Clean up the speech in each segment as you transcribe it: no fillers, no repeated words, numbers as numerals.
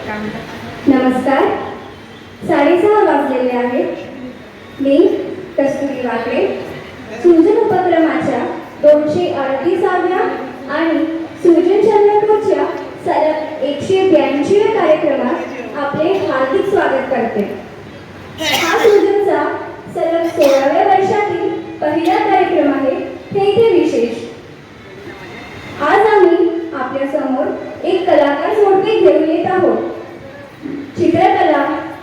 नमस्कार. 6:30 वाजलेले आहेत. मी कस्तुरी वाकडे सृजन उपक्रमाच्या 238व्या आणि सृजन चंद्रपूरच्या सलग 182व्या कार्यक्रमात आपले हार्दिक स्वागत करते. हा सृजनचा सलग 16व्या वर्षातील पहिला कार्यक्रम आहे. हे इथे विशेष. आज आम्ही आपल्या समोर एक कलाकार जोडपे घेऊन येत आहोत. चित्रकला,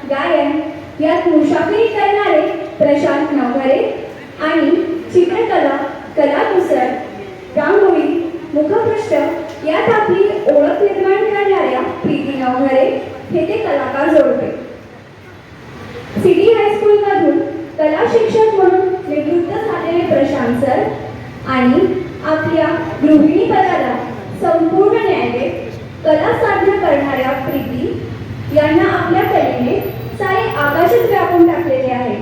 गायन यात मुशाफिरी करणारे प्रशांत नवघरे आणि चित्रकला, कलाकुसर, रांगोळी, मुखपृष्ठ यात आपली ओळख निर्माण करणाऱ्या प्रीती नवघरे हे ते कलाकार जोडपे. सिटी हायस्कूल मधून कला शिक्षक म्हणून निवृत्त झालेले प्रशांत सर आणि आपल्या गृहिणी पदाला संपूर्ण न्याय देत कला साधना करणाऱ्या प्रीती यांना आपल्या कलेने सारे आकाशच व्यापून टाकलेले आहे.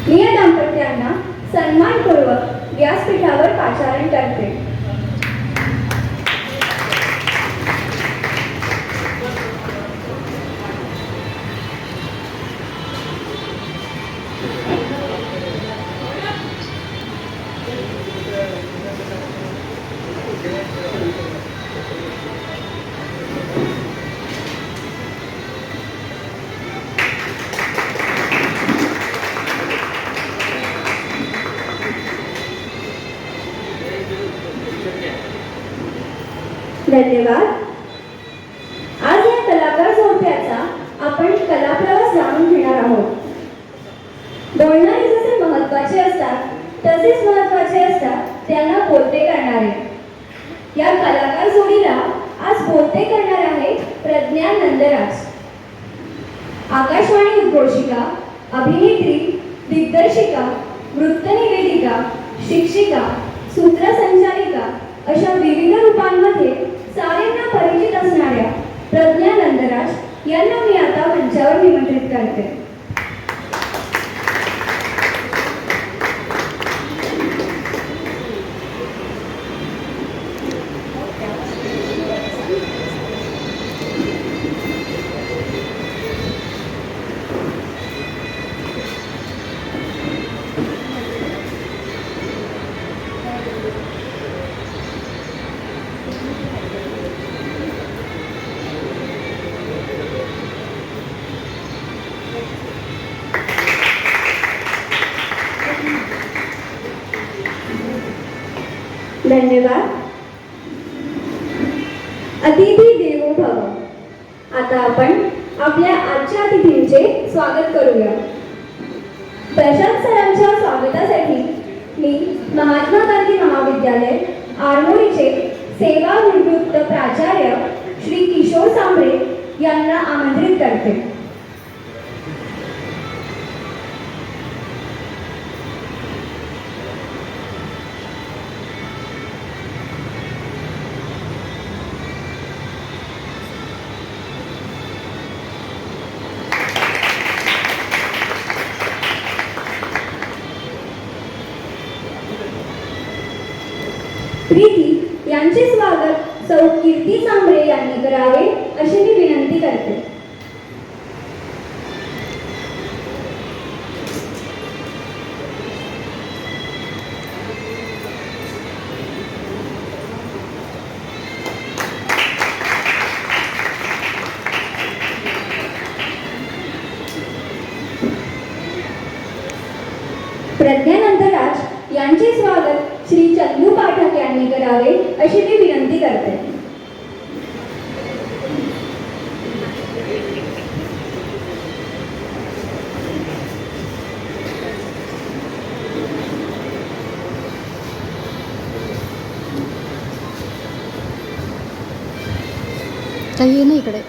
मी या दाम्पत्यांना सन्मानपूर्वक व्यासपीठावर पाचारण करते. धन्यवाद. आज या कलाकार जोडप्याचा आपण कला प्रवास जाणून घेणार आहोत. बोलणारे जसे महत्त्वाचे असतात तसेच महत्त्वाचे असतात त्यांना बोलते करणारे. या कलाकार जोडीला आज बोलते करणार आहे प्रज्ञा नंदराज. आकाशवाणी उद्घोषिका, अभिनेत्री, दिग्दर्शिका, वृत्तनिवेदिका, शिक्षिका, सूत्रसंचालिका अशा विविध रूपांमध्ये साऱ्यांना परिचित असणाऱ्या प्रज्ञा नंदराज यांना मी आता मंचावर निमंत्रित करते. धन्यवाद. अतिथी देवो भव. आता आपण आपल्या आजच्या अतिथींचे स्वागत करूया. प्रशांत सरांच्या स्वागतासाठी मी महात्मा गांधी महाविद्यालय आरमोरीचे सेवानिवृत्त प्राचार्य श्री किशोर सांबरे यांना आमंत्रित करते. प्रीती यांचे स्वागत सौ कीर्ती सांबरे यांनी करावे अशी मी विनंती करते. प्रज्ञा नंदराज यांचे स्वागत श्री चंदू पाठक यांनी करावे अशी मी विनंती करते. काही नाही इकडे.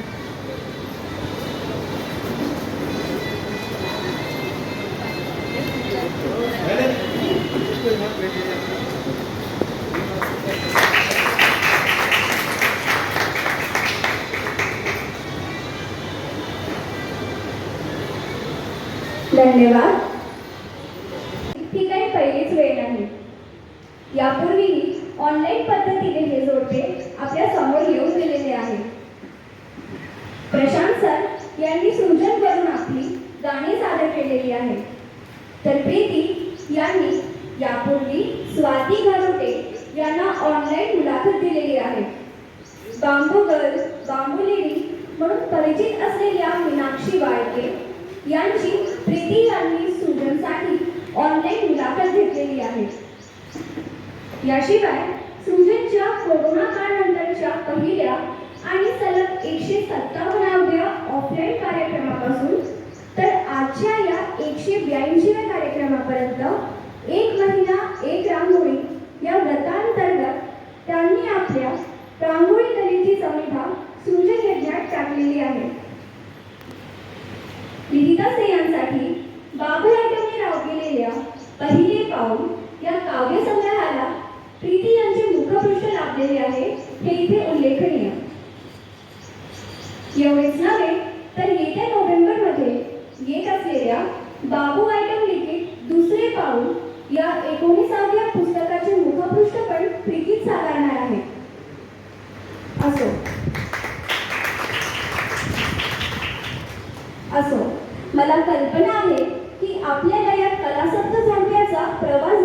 धन्यवाद. ही काही पहिलीच वेळ नाही. यापूर्वीही ऑनलाईन पद्धतीने हे जोडपे आपल्या समोर येऊन गेलेले आहे. प्रशांत सर यांनी सृजन करून आपली गाणी सादर केलेली आहेत. तर प्रीती यांनी यापूर्वी स्वाती घारोटे यांना ऑनलाईन मुलाखत दिलेली आहे. बांबू गर्ल, बांबू लेडी म्हणून परिचित असलेल्या मीनाक्षी वाळके यांची प्रीती यांनी सृजनसाठी ऑनलाईन मुलाखत घेतलेली आहे. याशिवाय सृजनच्या कोरोना काळानंतरच्या पहिल्या आणि सलग 157व्या ऑफलाईन कार्यक्रमापासून तर आजच्या या 182व्या कार्यक्रमापर्यंत एक महिना एक रांगोळी या व्रतांतर्गत त्यांनी आपल्या रांगोळी कलेची समिधा सृजन यज्ञात टाकलेली आहे. विविधा स्त्रियांसाठी बाबू यांनी राबविलेल्या पहिले पाऊल या काव्य संग्रहाला प्रीती यांचे मुखपृष्ठ लाभलेले आहे हे इथे उल्लेखनीय. एवढेच नव्हे तर येत्या नोव्हेंबरमध्ये येत असलेल्या बाबू आयटम लिखित दुसरे पाऊल या 19व्या पुस्तकाचे मुखपृष्ठ पण प्रीतीच साकारणार आहे. असो मला कल्पना आहे की आपल्याला या कलासप्त जोडप्याचा प्रवास